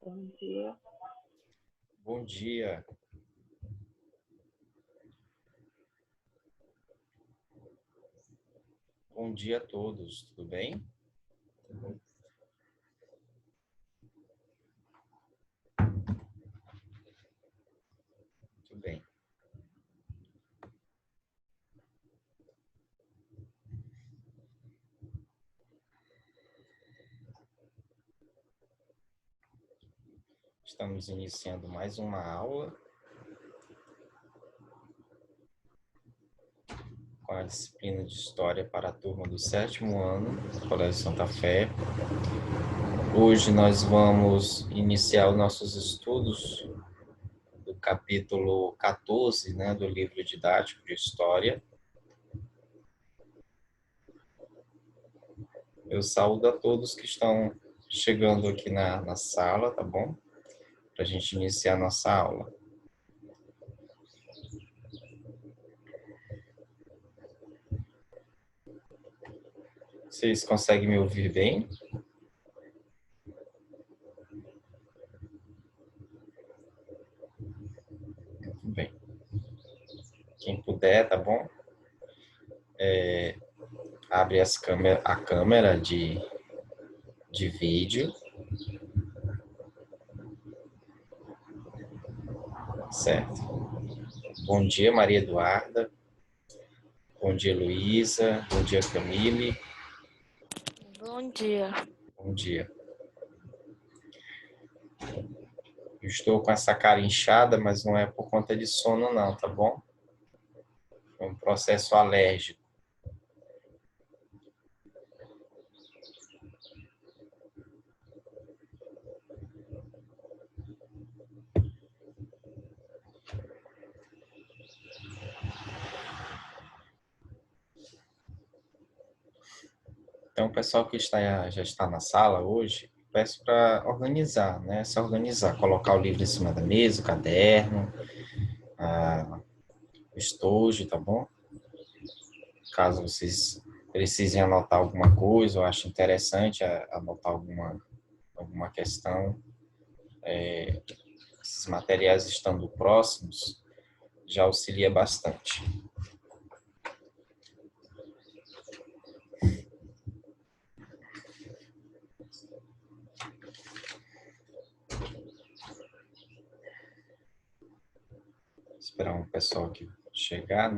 Bom dia. Bom dia. Bom dia a todos, tudo bem? Muito bem. Estamos iniciando mais uma aula com a disciplina de História para a turma do 7º ano do Colégio Santa Fé. Hoje nós vamos iniciar os nossos estudos do capítulo 14, do livro didático de História. Eu saúdo a todos que estão chegando aqui na sala, tá bom? Para a gente iniciar a nossa aula. Vocês conseguem me ouvir bem? Muito bem. Quem puder, tá bom? Abre a câmera de vídeo. Certo. Bom dia, Maria Eduarda. Bom dia, Luísa. Bom dia, Camille. Bom dia. Bom dia. Eu estou com essa cara inchada, mas não é por conta de sono não, tá bom? É um processo alérgico. Então, o pessoal que já está na sala hoje, peço para organizar, Se organizar, colocar o livro em cima da mesa, o caderno, o estojo, tá bom? Caso vocês precisem anotar alguma coisa, ou achem interessante anotar alguma questão, esses materiais estando próximos, já auxilia bastante. Esperar um pessoal aqui chegar,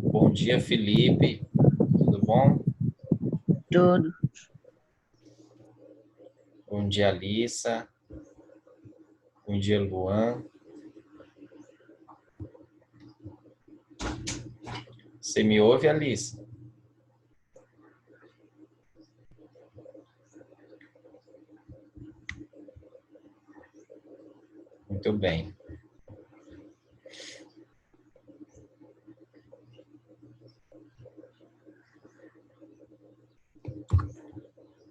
Bom dia, Felipe. Tudo bom? Tudo. Bom dia, Alissa. Bom dia, Luan. Você me ouve, Alissa? Muito bem.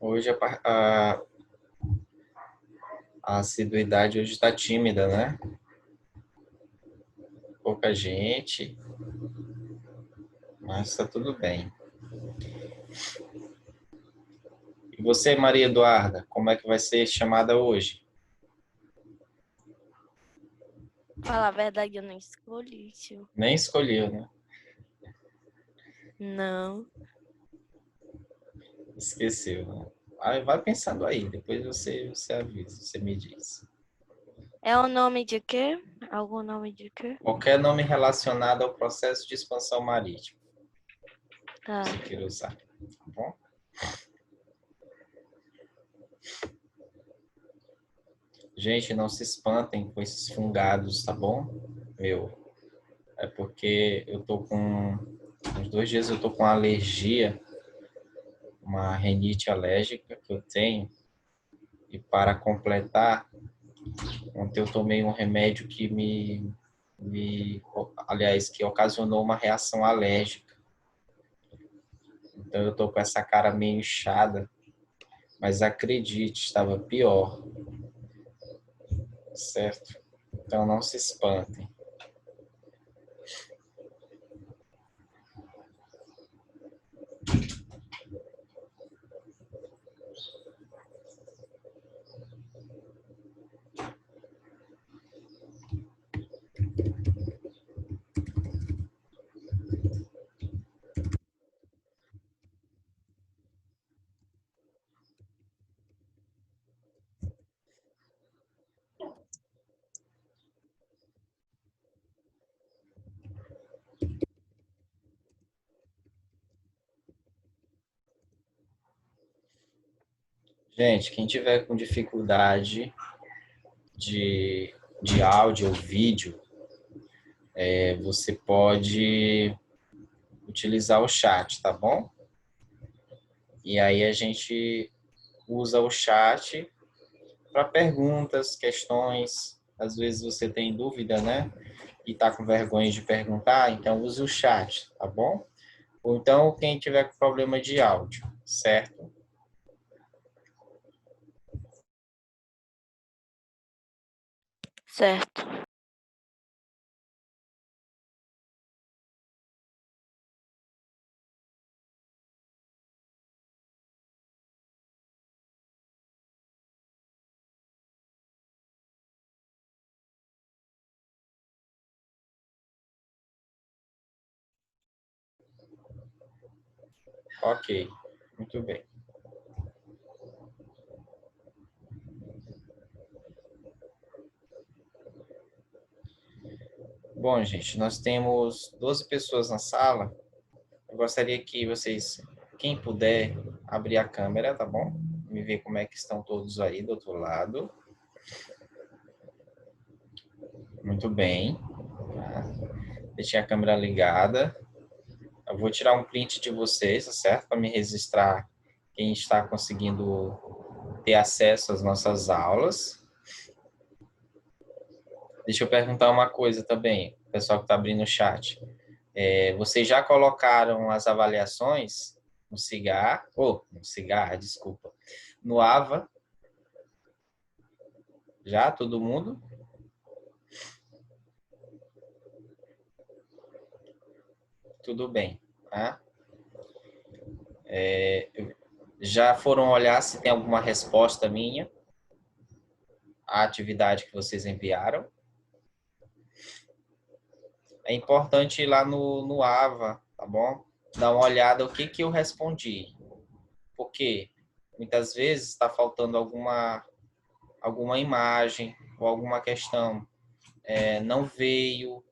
Hoje a assiduidade hoje está tímida, Pouca gente, mas está tudo bem. E você, Maria Eduarda, como é que vai ser chamada hoje? Falar a verdade, eu não escolhi, tio. Nem escolheu, Não. Esqueceu, Aí vai pensando aí, depois você avisa, você me diz. É o nome de quê? Algum nome de quê? Qualquer nome relacionado ao processo de expansão marítima Tá. que você queira usar, tá bom? Gente, não se espantem com esses fungados, tá bom? Meu, é porque eu tô com... Uns 2 dias eu tô com alergia, uma rinite alérgica que eu tenho. E para completar, ontem eu tomei um remédio que aliás, que ocasionou uma reação alérgica. Então eu tô com essa cara meio inchada, mas acredite, estava pior, certo? Então não se espantem. Gente, quem tiver com dificuldade de áudio ou vídeo, você pode utilizar o chat, tá bom? E aí a gente usa o chat para perguntas, questões. Às vezes você tem dúvida, né? E tá com vergonha de perguntar, então use o chat, tá bom? Ou então quem tiver com problema de áudio, certo? Certo. Ok, muito bem. Bom, gente, nós temos 12 pessoas na sala. Eu gostaria que vocês, quem puder, abrir a câmera, tá bom? Me ver como é que estão todos aí do outro lado. Muito bem. Tá? Deixei a câmera ligada. Eu vou tirar um print de vocês, tá certo? Para me registrar quem está conseguindo ter acesso às nossas aulas. Deixa eu perguntar uma coisa também, o pessoal que está abrindo o chat. Vocês já colocaram as avaliações no Cigar, no Cigar, desculpa, no AVA? Já, todo mundo? Tudo bem, tá? Já foram olhar se tem alguma resposta minha à atividade que vocês enviaram? É importante ir lá no AVA, tá bom? Dar uma olhada o que eu respondi. Porque muitas vezes está faltando alguma imagem ou alguma questão não veio,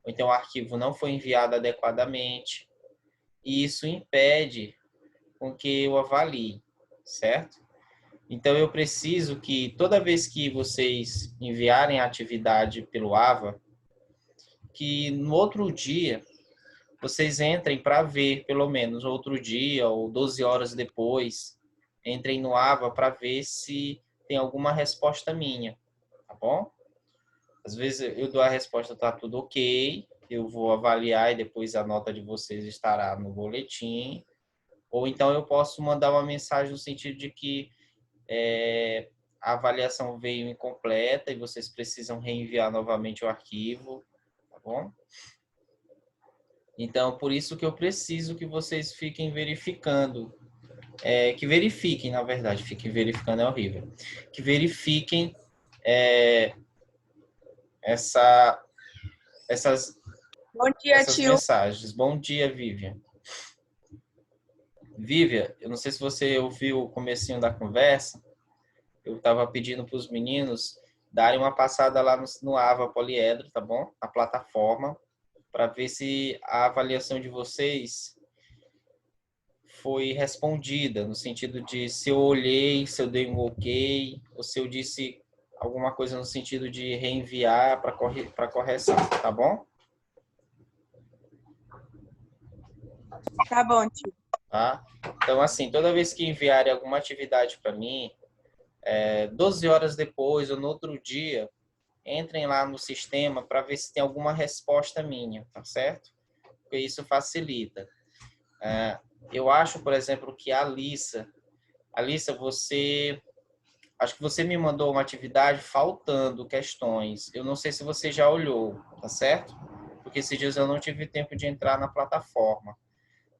ou então o arquivo não foi enviado adequadamente. E isso impede com que eu avalie, certo? Então eu preciso que toda vez que vocês enviarem a atividade pelo AVA, que no outro dia vocês entrem para ver, pelo menos outro dia ou 12 horas depois, entrem no AVA para ver se tem alguma resposta minha, tá bom? Às vezes eu dou a resposta, tá tudo ok, eu vou avaliar e depois a nota de vocês estará no boletim. Ou então eu posso mandar uma mensagem no sentido de que a avaliação veio incompleta e vocês precisam reenviar novamente o arquivo, tá bom? Então, por isso que eu preciso que vocês fiquem verificando, que verifiquem, na verdade, fiquem verificando é horrível, que verifiquem essas Bom dia, tio. mensagens. Bom dia, Vivian. Vivian, eu não sei se você ouviu o comecinho da conversa, eu estava pedindo para os meninos darem uma passada lá no Ava Poliedro, tá bom? Na plataforma, para ver se a avaliação de vocês foi respondida, no sentido de se eu olhei, se eu dei um ok, ou se eu disse alguma coisa no sentido de reenviar para correção, tá bom? Tá bom, tio. Tá? Então, assim, toda vez que enviarem alguma atividade para mim, 12 horas depois ou no outro dia, entrem lá no sistema para ver se tem alguma resposta minha, tá certo? Porque isso facilita. Eu acho, por exemplo, que a Alissa, acho que você me mandou uma atividade faltando questões. Eu não sei se você já olhou, tá certo? Porque esses dias eu não tive tempo de entrar na plataforma.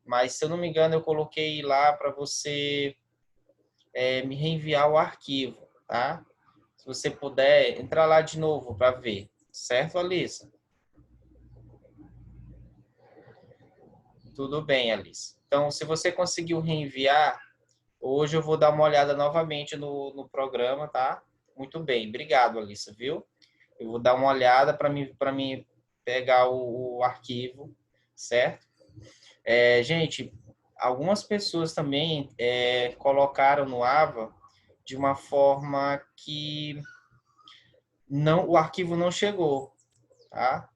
Mas, se eu não me engano, eu coloquei lá para você me reenviar o arquivo, tá? Se você puder, entrar lá de novo para ver. Certo, Alissa? Tudo bem, Alice. Então, se você conseguiu reenviar, hoje eu vou dar uma olhada novamente no programa, tá? Muito bem. Obrigado, Alice, viu? Eu vou dar uma olhada para mim pegar o arquivo, certo? Gente, algumas pessoas também colocaram no Ava de uma forma que o arquivo não chegou, tá?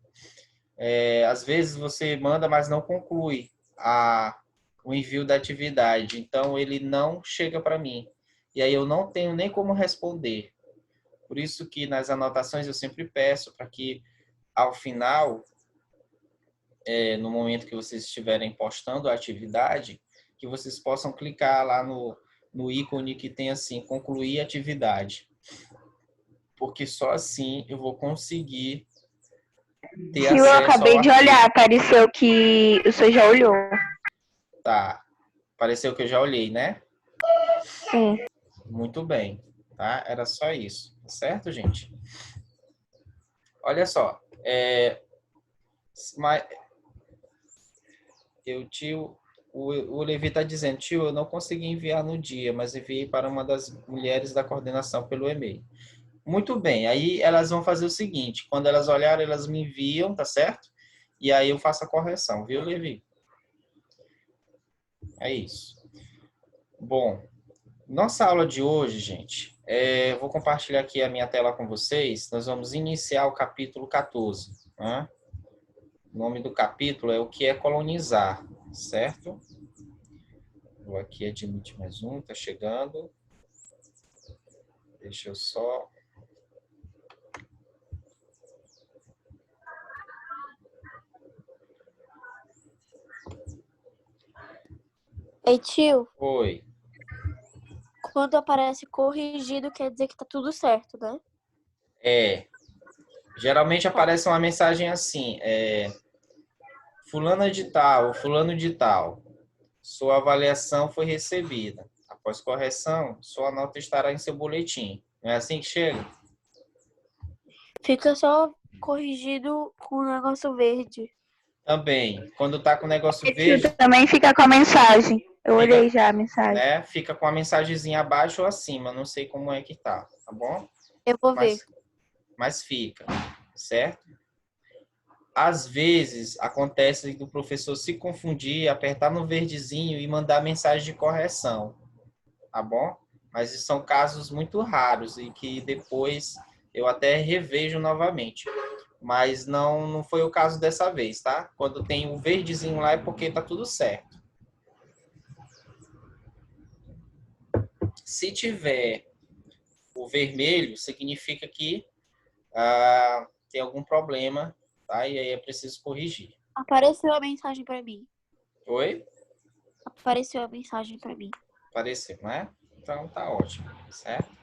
Às vezes você manda, mas não conclui o envio da atividade. Então, ele não chega para mim. E aí eu não tenho nem como responder. Por isso que nas anotações eu sempre peço para que, ao final, no momento que vocês estiverem postando a atividade, que vocês possam clicar lá no ícone que tem assim, concluir atividade. Porque só assim eu vou conseguir ter Tio, eu acesso ao acabei de arquivo. olhar, apareceu que o senhor já olhou. Tá. Pareceu que eu já olhei, né? Sim. Muito bem. Tá? Era só isso. Certo, gente? Olha só. Mas o Levi está dizendo, tio, eu não consegui enviar no dia, mas enviei para uma das mulheres da coordenação pelo e-mail. Muito bem. Aí elas vão fazer o seguinte, quando elas olharem, elas me enviam, tá certo? E aí eu faço a correção, viu, Levi? É isso. Bom, nossa aula de hoje, gente, vou compartilhar aqui a minha tela com vocês. Nós vamos iniciar o capítulo 14. Né? O nome do capítulo é o que é colonizar, certo? Vou aqui admitir mais um, tá chegando. Deixa eu só... Ei, tio, Oi. quando aparece corrigido, quer dizer que tá tudo certo, né? Geralmente aparece uma mensagem assim, fulana de tal, fulano de tal, sua avaliação foi recebida. Após correção, sua nota estará em seu boletim. Não é assim que chega? Fica só corrigido com o negócio verde. Também, quando tá com o negócio E tio, verde, também fica com a mensagem. Eu fica, olhei já a mensagem. né, fica com a mensagenzinha abaixo ou acima, não sei como é que tá bom? Eu vou ver. Mas fica, certo? Às vezes, acontece do professor se confundir, apertar no verdezinho e mandar mensagem de correção, tá bom? Mas são casos muito raros e que depois eu até revejo novamente. Mas não foi o caso dessa vez, tá? Quando tem o verdezinho lá é porque tá tudo certo. Se tiver o vermelho, significa que tem algum problema, tá? E aí é preciso corrigir. Apareceu a mensagem pra mim. Oi? Apareceu a mensagem pra mim. Apareceu, né? Então tá ótimo, certo?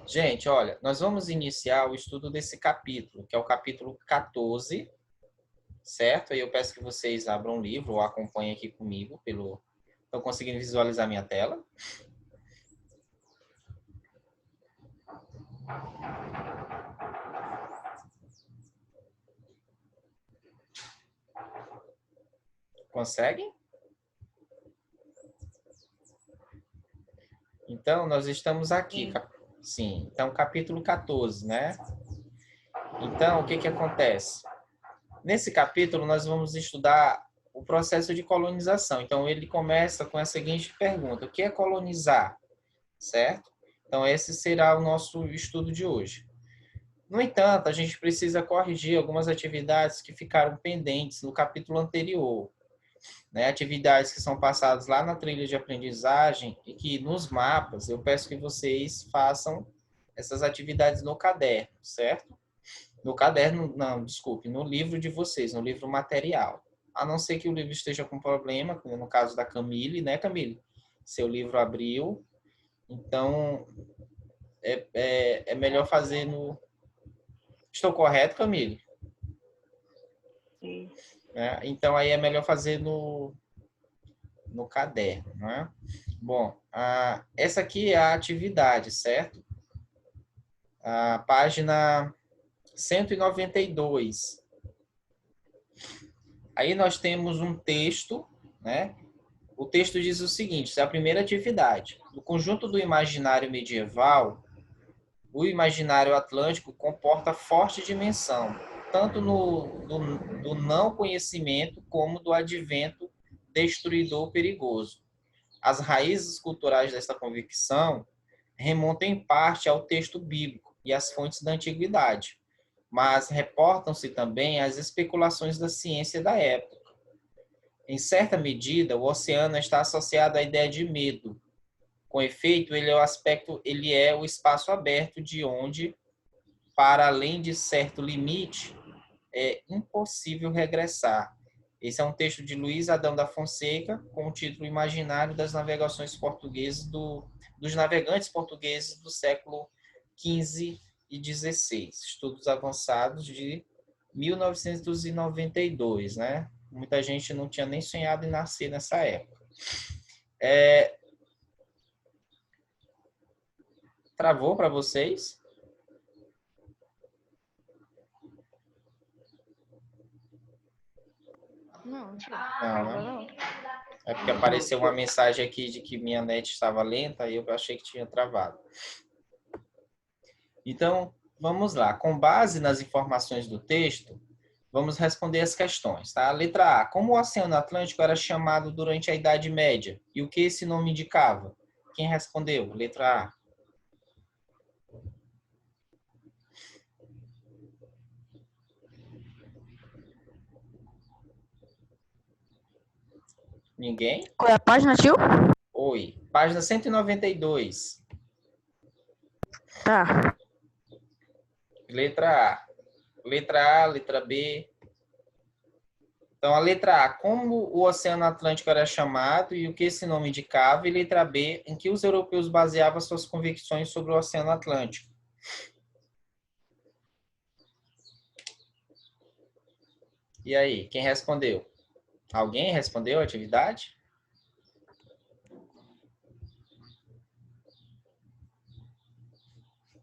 Gente, olha, nós vamos iniciar o estudo desse capítulo, que é o capítulo 14, certo? E eu peço que vocês abram o livro ou acompanhem aqui comigo pelo... Estão conseguindo visualizar minha tela? Conseguem? Então, nós estamos aqui, Sim. Então, capítulo 14, né? Então, o que que acontece? Nesse capítulo, nós vamos estudar o processo de colonização. Então, ele começa com a seguinte pergunta: o que é colonizar? Certo? Então, esse será o nosso estudo de hoje. No entanto, a gente precisa corrigir algumas atividades que ficaram pendentes no capítulo anterior, né? Atividades que são passadas lá na trilha de aprendizagem e que nos mapas eu peço que vocês façam essas atividades no caderno, certo? No caderno, não, desculpe, no livro de vocês, no livro material. A não ser que o livro esteja com problema, como no caso da Camille, né, Camille? Seu livro abriu, então é melhor fazer no... Estou correto, Camille? Sim. Então, aí é melhor fazer no caderno, né? Bom, essa aqui é a atividade, certo? A página 192. Aí nós temos um texto, né? O texto diz o seguinte, essa é a primeira atividade. No conjunto do imaginário medieval, o imaginário atlântico comporta forte dimensão, tanto do não conhecimento como do advento destruidor perigoso. As raízes culturais desta convicção remontam em parte ao texto bíblico e às fontes da antiguidade, mas reportam-se também às especulações da ciência da época. Em certa medida, o oceano está associado à ideia de medo. Com efeito, ele é o espaço aberto de onde, para além de certo limite, é impossível regressar. Esse é um texto de Luiz Adão da Fonseca, com o título Imaginário das Navegações Portuguesas dos navegantes portugueses do século XV e XVI. Estudos avançados de 1992, né? Muita gente não tinha nem sonhado em nascer nessa época. Travou para vocês? Não, Não, né? É porque apareceu uma mensagem aqui de que minha net estava lenta e eu achei que tinha travado. Então, vamos lá. Com base nas informações do texto, vamos responder as questões, tá? Letra A. Como o Oceano Atlântico era chamado durante a Idade Média? E o que esse nome indicava? Quem respondeu? Letra A. Ninguém? Qual é a página, tio? Oi. Página 192. Tá. Letra A. Letra A, letra B. Então, a letra A, como o Oceano Atlântico era chamado e o que esse nome indicava. E letra B, em que os europeus baseavam suas convicções sobre o Oceano Atlântico. E aí, quem respondeu? Alguém respondeu a atividade?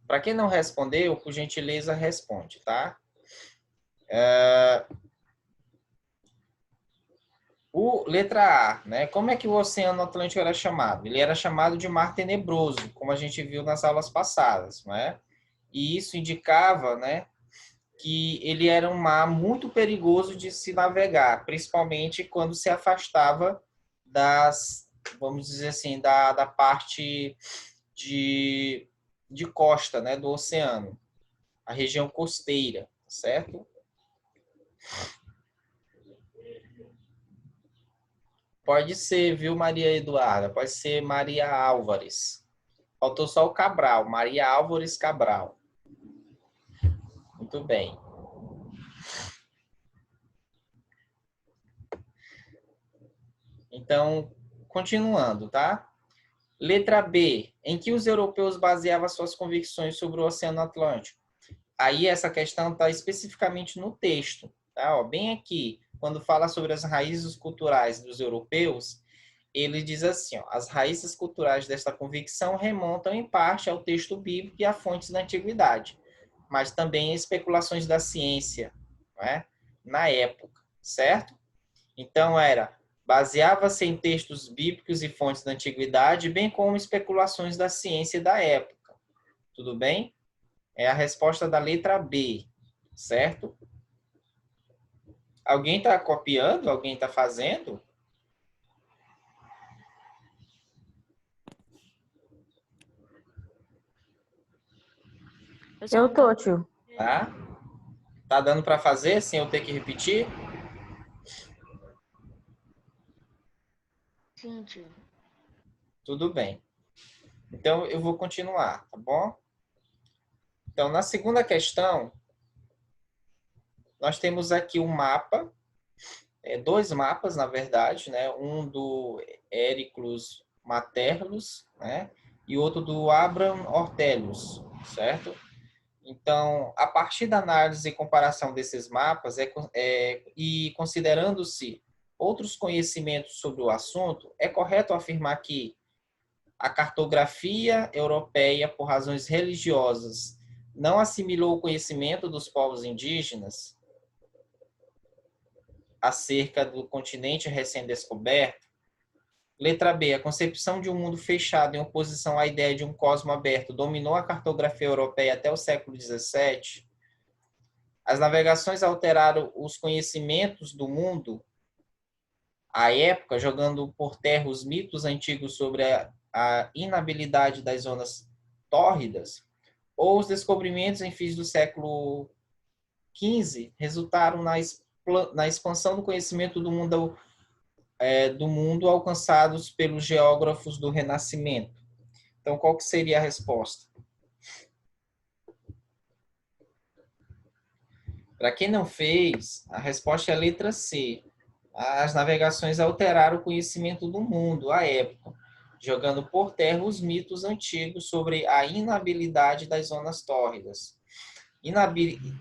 Para quem não respondeu, por gentileza, responde, tá? Letra A, né? Como é que o Oceano Atlântico era chamado? Ele era chamado de Mar Tenebroso, como a gente viu nas aulas passadas, né? E isso indicava, né, que ele era um mar muito perigoso de se navegar, principalmente quando se afastava vamos dizer assim, da parte de costa, né, do oceano, a região costeira, certo? Pode ser, viu, Maria Eduarda? Pode ser Maria Álvares. Faltou só o Cabral, Maria Álvares Cabral. Muito bem. Então, continuando, tá? Letra B. Em que os europeus baseavam suas convicções sobre o Oceano Atlântico? Aí essa questão está especificamente no texto, tá? Ó, bem aqui, quando fala sobre as raízes culturais dos europeus, ele diz assim, ó, as raízes culturais desta convicção remontam em parte ao texto bíblico e a fontes da antiguidade, mas também a especulações da ciência, não é? Na época, certo? Então baseava-se em textos bíblicos e fontes da antiguidade, bem como especulações da ciência da época. Tudo bem? É a resposta da letra B, certo? Alguém está copiando? Alguém está fazendo? Eu tô, tio. Tá? Tá dando para fazer sem eu ter que repetir? Sim, tio. Tudo bem. Então, eu vou continuar, tá bom? Então, na segunda questão, nós temos aqui um mapa, dois mapas, na verdade, né? Um do Éricles Materlus, né? E outro do Abraham Ortelius, certo? Então, a partir da análise e comparação desses mapas e considerando-se outros conhecimentos sobre o assunto, é correto afirmar que a cartografia europeia, por razões religiosas, não assimilou o conhecimento dos povos indígenas acerca do continente recém-descoberto. Letra B. A concepção de um mundo fechado em oposição à ideia de um cosmo aberto dominou a cartografia europeia até o século XVII. As navegações alteraram os conhecimentos do mundo à época, jogando por terra os mitos antigos sobre a inabilidade das zonas tórridas, ou os descobrimentos em fins do século XV resultaram na expansão do conhecimento do mundo alcançados pelos geógrafos do Renascimento. Então, qual que seria a resposta? Para quem não fez, a resposta é a letra C. As navegações alteraram o conhecimento do mundo à época, jogando por terra os mitos antigos sobre a inabilidade das zonas tórridas.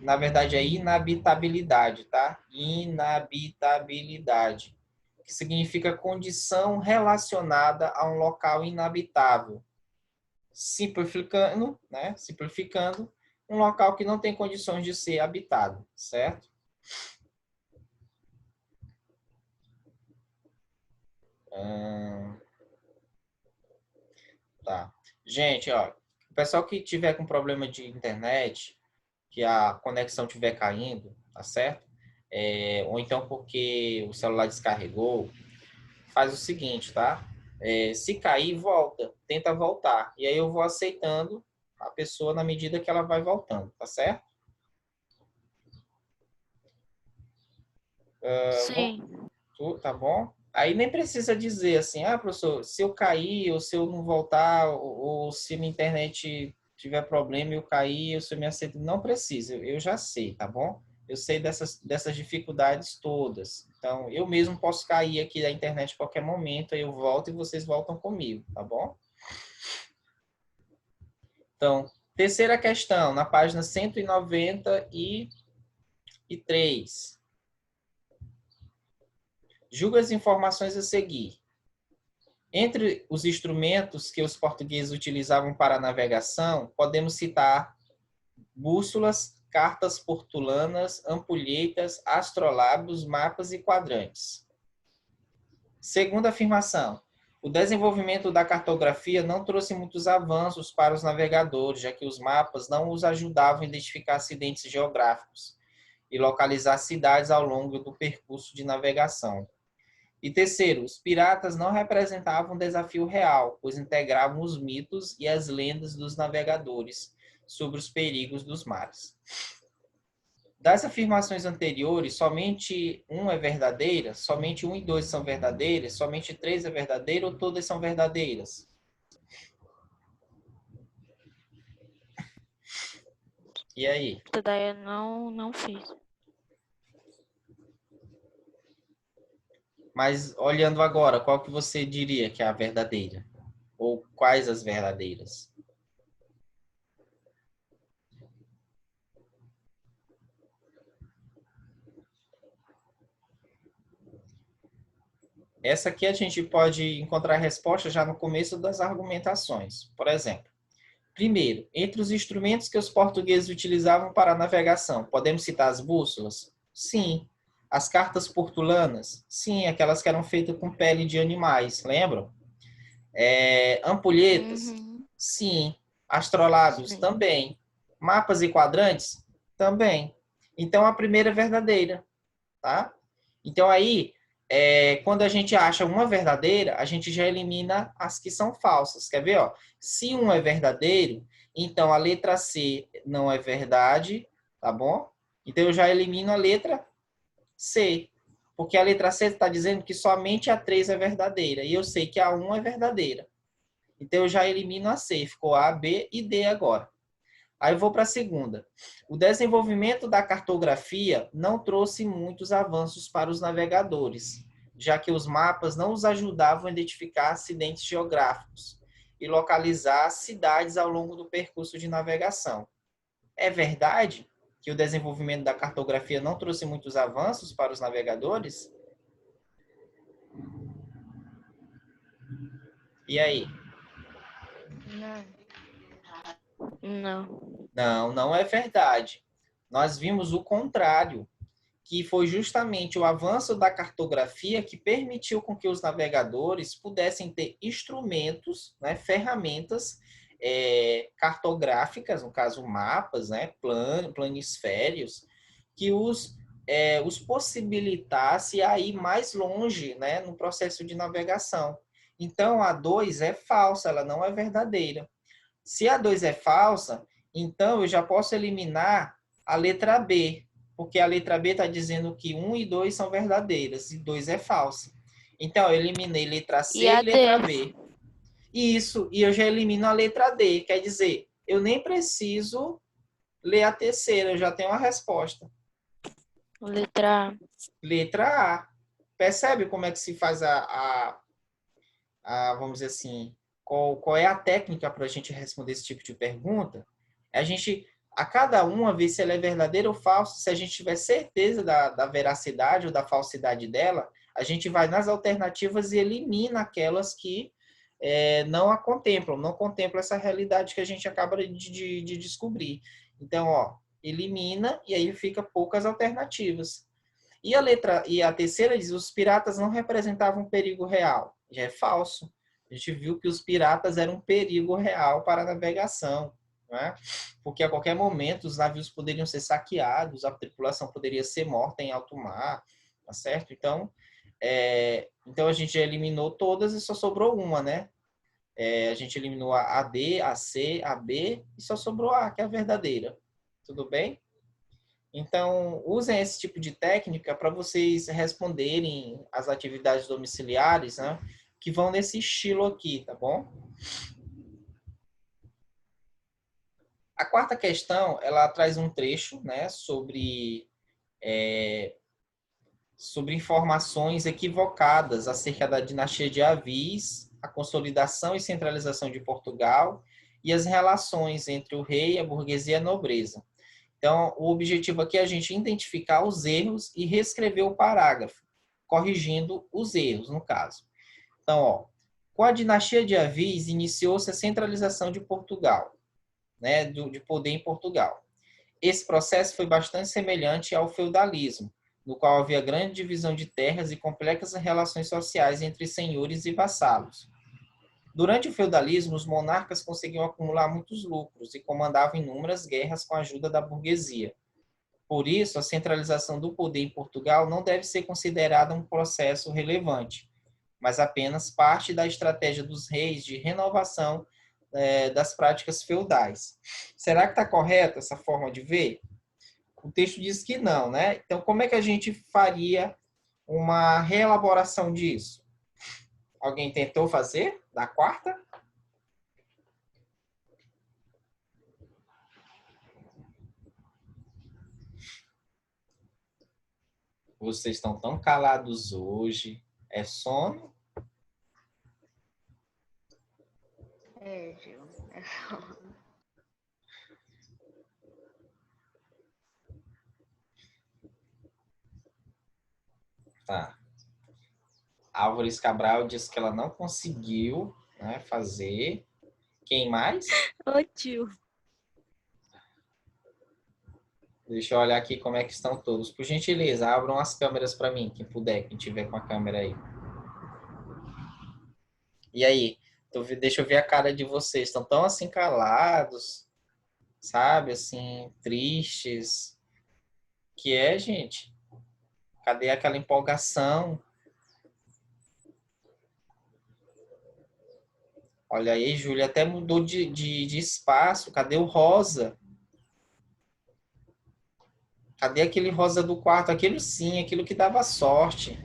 Na verdade, é inabitabilidade, tá? Inabitabilidade, que significa condição relacionada a um local inabitável. Simplificando, né? Simplificando, um local que não tem condições de ser habitado, certo? Tá. Gente, ó, o pessoal que tiver com problema de internet, que a conexão estiver caindo, tá certo? Ou então porque o celular descarregou, faz o seguinte, tá? Se cair, volta, tenta voltar. E aí eu vou aceitando a pessoa na medida que ela vai voltando, tá certo? Sim. Tá bom? Aí nem precisa dizer assim, professor, se eu cair, ou se eu não voltar, ou se minha internet tiver problema e eu cair, ou se eu me aceito. Não precisa, eu já sei, tá bom? Eu sei dessas dificuldades todas. Então, eu mesmo posso cair aqui da internet a qualquer momento, aí eu volto e vocês voltam comigo, tá bom? Então, terceira questão, na página 193. Julga as informações a seguir. Entre os instrumentos que os portugueses utilizavam para a navegação, podemos citar bússolas, cartas portulanas, ampulhetas, astrolábios, mapas e quadrantes. Segunda afirmação. O desenvolvimento da cartografia não trouxe muitos avanços para os navegadores, já que os mapas não os ajudavam a identificar acidentes geográficos e localizar cidades ao longo do percurso de navegação. E terceiro, os piratas não representavam um desafio real, pois integravam os mitos e as lendas dos navegadores sobre os perigos dos mares. Das afirmações anteriores, somente uma é verdadeira, somente 1 e 2 são verdadeiras, somente 3 é verdadeira ou todas são verdadeiras? E aí? Essa daí eu não fiz. Mas olhando agora, qual que você diria que é a verdadeira? Ou quais as verdadeiras? Essa aqui a gente pode encontrar a resposta já no começo das argumentações. Por exemplo, primeiro, entre os instrumentos que os portugueses utilizavam para a navegação, podemos citar as bússolas? Sim. As cartas portulanas? Sim, aquelas que eram feitas com pele de animais, lembram? Ampulhetas? Uhum. Sim. Astrolábios? Sim. Também. Mapas e quadrantes? Também. Então, a primeira é verdadeira, tá? Então, aí, quando a gente acha uma verdadeira, a gente já elimina as que são falsas. Quer ver? Ó? Se um é verdadeiro, então a letra C não é verdade, tá bom? Então, eu já elimino a letra C. Porque a letra C está dizendo que somente a 3 é verdadeira. E eu sei que a 1 é verdadeira. Então, eu já elimino a C. Ficou A, B e D agora. Aí eu vou para a segunda. O desenvolvimento da cartografia não trouxe muitos avanços para os navegadores, já que os mapas não os ajudavam a identificar acidentes geográficos e localizar cidades ao longo do percurso de navegação. É verdade que o desenvolvimento da cartografia não trouxe muitos avanços para os navegadores? E aí? Não. Não, não é verdade. Nós vimos o contrário, que foi justamente o avanço da cartografia que permitiu com que os navegadores pudessem ter instrumentos, né, ferramentas cartográficas, no caso mapas, né, planisférios, que os possibilitasse a ir mais longe, né, no processo de navegação. Então, a 2 é falsa, ela não é verdadeira. Se a 2 é falsa, então eu já posso eliminar a letra B, porque a letra B está dizendo que 1 e 2 são verdadeiras e 2 é falsa. Então, eu eliminei letra C E a e letra D? B. Isso, e eu já elimino a letra D, quer dizer, eu nem preciso ler a terceira, eu já tenho a resposta. Letra A. Letra A. Percebe como é que se faz vamos dizer assim, qual é a técnica para a gente responder esse tipo de pergunta? A gente, a cada uma, ver se ela é verdadeira ou falsa. Se a gente tiver certeza da veracidade ou da falsidade dela, a gente vai nas alternativas e elimina aquelas que não a contemplam, não contemplam essa realidade que a gente acaba de descobrir. Então, ó, elimina e aí fica poucas alternativas. E a terceira diz: os piratas não representavam um perigo real. Já é falso. A gente viu que os piratas eram um perigo real para a navegação, né? Porque a qualquer momento os navios poderiam ser saqueados, a tripulação poderia ser morta em alto mar, tá certo? Então, então a gente já eliminou todas e só sobrou uma, né? A gente eliminou a D, a C, a B e só sobrou a A, que é a verdadeira. Tudo bem? Então, usem esse tipo de técnica para vocês responderem as atividades domiciliares, né, que vão nesse estilo aqui, tá bom? A quarta questão, ela traz um trecho, né, sobre informações equivocadas acerca da dinastia de Avis, a consolidação e centralização de Portugal e as relações entre o rei, a burguesia e a nobreza. Então, o objetivo aqui é a gente identificar os erros e reescrever o parágrafo, corrigindo os erros, no caso. Então, ó, com a dinastia de Avis, iniciou-se a centralização de Portugal, né, de poder em Portugal. Esse processo foi bastante semelhante ao feudalismo, no qual havia grande divisão de terras e complexas relações sociais entre senhores e vassalos. Durante o feudalismo, os monarcas conseguiam acumular muitos lucros e comandavam inúmeras guerras com a ajuda da burguesia. Por isso, a centralização do poder em Portugal não deve ser considerada um processo relevante, mas apenas parte da estratégia dos reis de renovação das práticas feudais. Será que está correta essa forma de ver? O texto diz que não, né? Então, como é que a gente faria uma reelaboração disso? Alguém tentou fazer? Da quarta? Vocês estão tão calados hoje. É sono? Gil. É só. Tá. Álvares Cabral disse que ela não conseguiu, né, fazer. Quem mais? Ô, tio. Deixa eu olhar aqui como é que estão todos. Por gentileza, abram as câmeras para mim, quem puder, quem tiver com a câmera aí. E aí, Deixa eu ver a cara de vocês. Estão tão assim calados, sabe? Assim, tristes. Que é, gente? Cadê aquela empolgação? Olha aí, Júlia, até mudou de espaço. Cadê o rosa? Cadê aquele rosa do quarto? Aquilo sim, aquilo que dava sorte.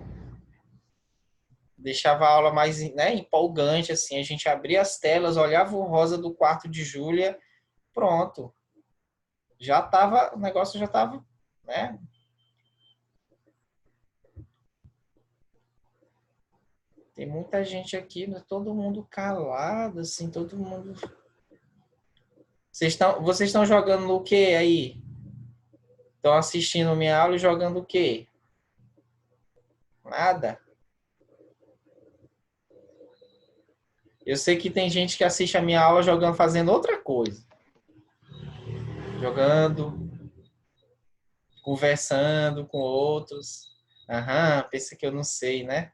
Deixava a aula mais, né, empolgante, assim. A gente abria as telas, olhava o rosa do quarto de Júlia, pronto. Já tava, o negócio já tava, né? Tem muita gente aqui, né? Todo mundo calado, assim, todo mundo... Vocês estão jogando no quê aí? Estão assistindo minha aula e jogando o quê? Nada. Eu sei que tem gente que assiste a minha aula jogando, fazendo outra coisa. Jogando, conversando com outros. Aham, pensa que eu não sei, né?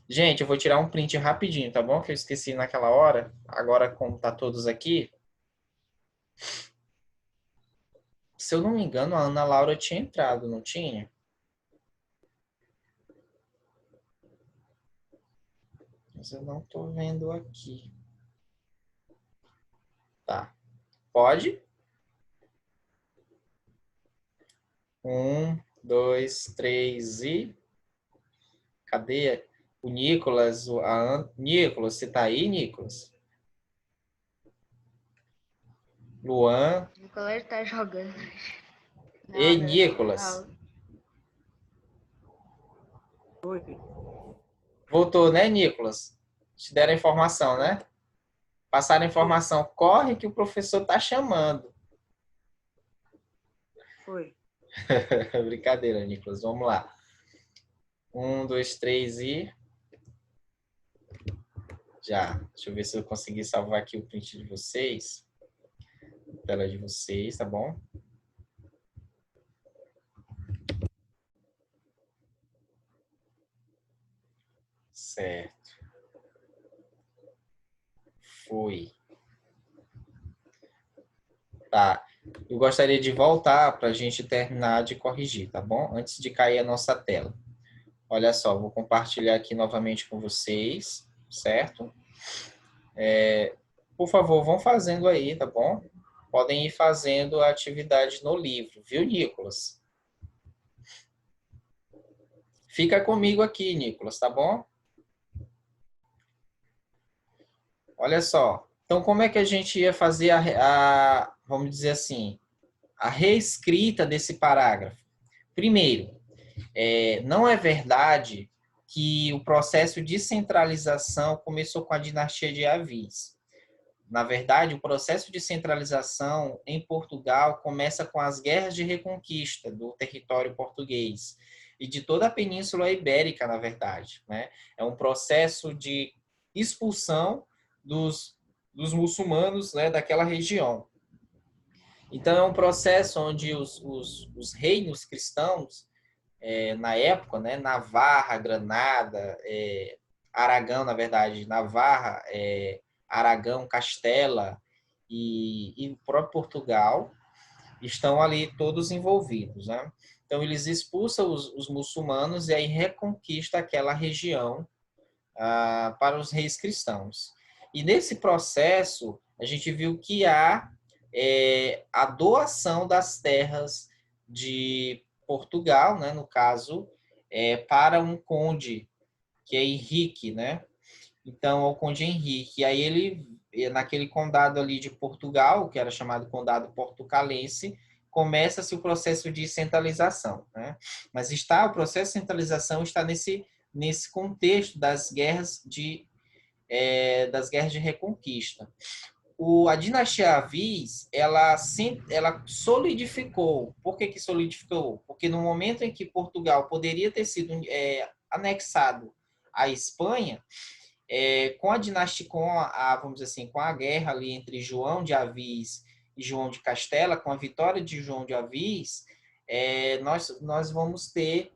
Gente, eu vou tirar um print rapidinho, tá bom? Que eu esqueci naquela hora. Agora, como tá todos aqui. Se eu não me engano, a Ana Laura tinha entrado, não tinha? Mas eu não tô vendo aqui. Tá. Pode? 1, 2, 3 e... Cadê o Nicolas? Nicolas, você tá aí, Nicolas? Luan. O Nicolas tá jogando. Ei, Nicolas. Oi. Voltou, né, Nicolas? Te deram a informação, né? Passaram a informação. Corre que o professor tá chamando. Foi. Brincadeira, Nicolas. Vamos lá. 1, 2, 3 e... Já. Deixa eu ver se eu consegui salvar aqui o print de vocês. A tela de vocês, tá bom? Certo. Foi. Tá. Eu gostaria de voltar para a gente terminar de corrigir, tá bom? Antes de cair a nossa tela. Olha só, vou compartilhar aqui novamente com vocês, certo? Por favor, vão fazendo aí, tá bom? Podem ir fazendo a atividade no livro, viu, Nicolas? Fica comigo aqui, Nicolas, tá bom? Olha só. Então, como é que a gente ia fazer vamos dizer assim, a reescrita desse parágrafo? Primeiro, não é verdade que o processo de centralização começou com a dinastia de Avis. Na verdade, o processo de centralização em Portugal começa com as guerras de reconquista do território português e de toda a Península Ibérica, na verdade, né? É um processo de expulsão dos muçulmanos, né, daquela região. Então, é um processo onde os reinos cristãos, na época, né, Navarra, Granada, Aragão, na verdade, Navarra, Aragão, Castela e o próprio Portugal estão ali todos envolvidos, né? Então, eles expulsam os muçulmanos e aí reconquista aquela região para os reis cristãos. E nesse processo, a gente viu que há a doação das terras de Portugal, né, no caso, para um conde, que é Henrique, né? Então, o conde Henrique. E aí ele, naquele condado ali de Portugal, que era chamado condado portucalense, começa-se o processo de centralização, né? Mas o processo de centralização está nesse contexto das guerras de reconquista. A dinastia Avis, ela solidificou. Por que solidificou? Porque no momento em que Portugal poderia ter sido anexado à Espanha, com a dinastia, vamos dizer assim, com a guerra ali entre João de Avis e João de Castela, com a vitória de João de Avis, nós vamos ter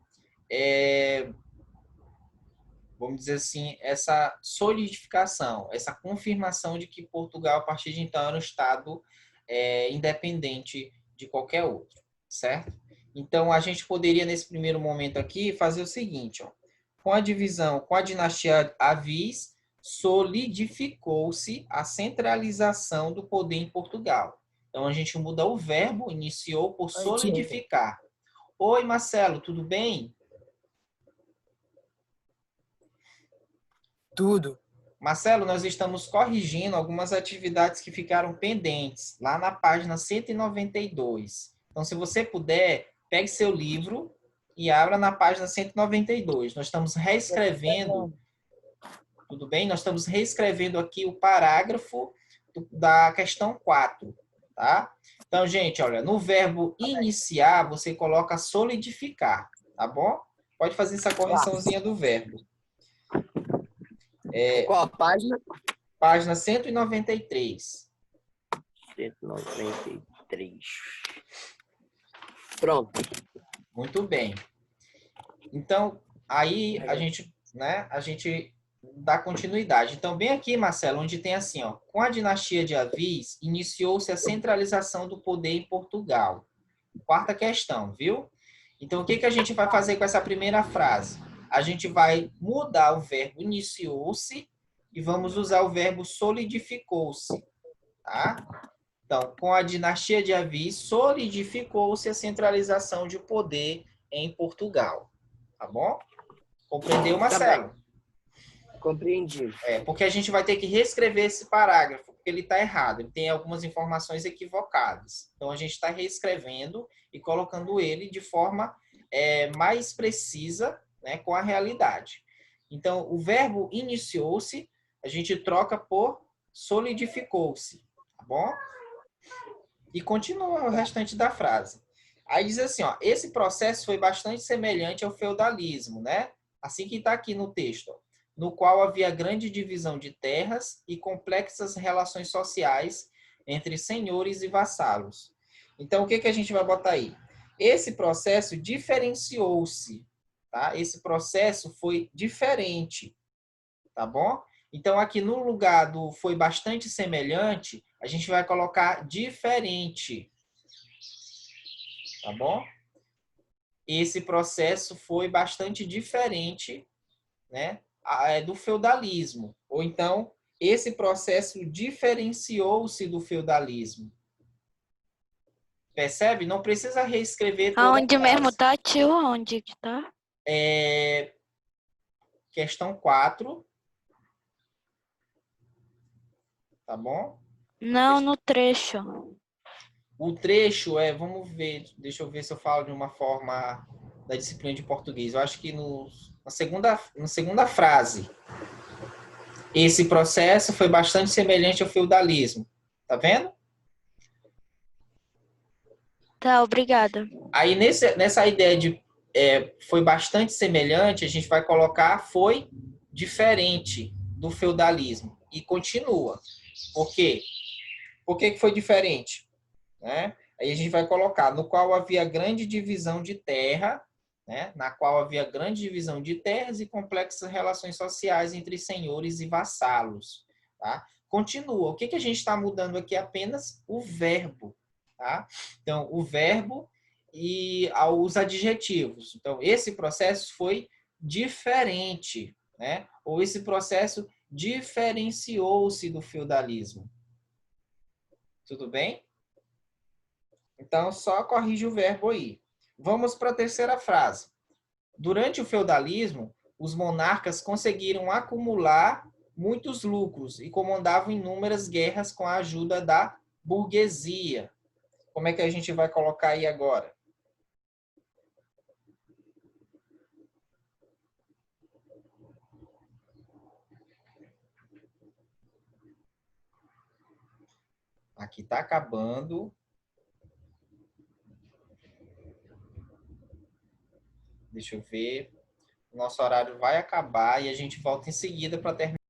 vamos dizer assim, essa solidificação, essa confirmação de que Portugal, a partir de então, era um Estado independente de qualquer outro, certo? Então, a gente poderia, nesse primeiro momento aqui, fazer o seguinte, ó. Com a divisão, com a dinastia Avis, solidificou-se a centralização do poder em Portugal. Então, a gente muda o verbo, iniciou por solidificar. Oi, Marcelo, tudo bem? Tudo. Marcelo, nós estamos corrigindo algumas atividades que ficaram pendentes, lá na página 192. Então, se você puder, pegue seu livro e abra na página 192. Nós estamos reescrevendo, tudo bem? Nós estamos reescrevendo aqui o parágrafo da questão 4, tá? Então, gente, olha, no verbo iniciar, você coloca solidificar, tá bom? Pode fazer essa correçãozinha do verbo. Qual a página? Página 193. 193. Pronto. Muito bem. Então, aí a gente dá continuidade. Então, bem aqui, Marcelo, onde tem assim, ó, com a dinastia de Avis, iniciou-se a centralização do poder em Portugal. Quarta questão, viu? Então, o que que a gente vai fazer com essa primeira frase? A gente vai mudar o verbo iniciou-se e vamos usar o verbo solidificou-se, tá? Então, com a dinastia de Avis, solidificou-se a centralização de poder em Portugal. Tá bom? Compreendeu, Marcelo? Compreendi. Porque a gente vai ter que reescrever esse parágrafo, porque ele está errado, ele tem algumas informações equivocadas. Então, a gente está reescrevendo e colocando ele de forma mais precisa, né, com a realidade. Então, o verbo iniciou-se, a gente troca por solidificou-se, tá bom? E continua o restante da frase. Aí diz assim, ó, esse processo foi bastante semelhante ao feudalismo, né? Assim que está aqui no texto, ó, no qual havia grande divisão de terras e complexas relações sociais entre senhores e vassalos. Então, o que que a gente vai botar aí? Esse processo diferenciou-se, tá? Esse processo foi diferente, tá bom? Então, aqui no lugar do foi bastante semelhante, a gente vai colocar diferente. Tá bom? Esse processo foi bastante diferente, né, do feudalismo. Ou então, esse processo diferenciou-se do feudalismo. Percebe? Não precisa reescrever toda Aonde a frase. mesmo tá, tio? Aonde que tá? Questão 4. Tá bom? Não, no trecho. O trecho vamos ver, deixa eu ver se eu falo de uma forma da disciplina de português. Eu acho que na segunda frase, esse processo foi bastante semelhante ao feudalismo. Tá vendo? Tá, obrigada. Aí, nessa ideia de foi bastante semelhante, a gente vai colocar foi diferente do feudalismo. E continua. Por quê? Por que foi diferente? Né? Aí a gente vai colocar no qual havia grande divisão de terra, né? Na qual havia grande divisão de terras e complexas relações sociais entre senhores e vassalos. Tá? Continua. O que que a gente está mudando aqui? Apenas o verbo. Tá? Então, o verbo e os adjetivos. Então, esse processo foi diferente, né? Ou esse processo diferenciou-se do feudalismo. Tudo bem? Então, só corrige o verbo aí. Vamos para a terceira frase. Durante o feudalismo, os monarcas conseguiram acumular muitos lucros e comandavam inúmeras guerras com a ajuda da burguesia. Como é que a gente vai colocar aí agora? Aqui está acabando. Deixa eu ver. Nosso horário vai acabar e a gente volta em seguida para terminar.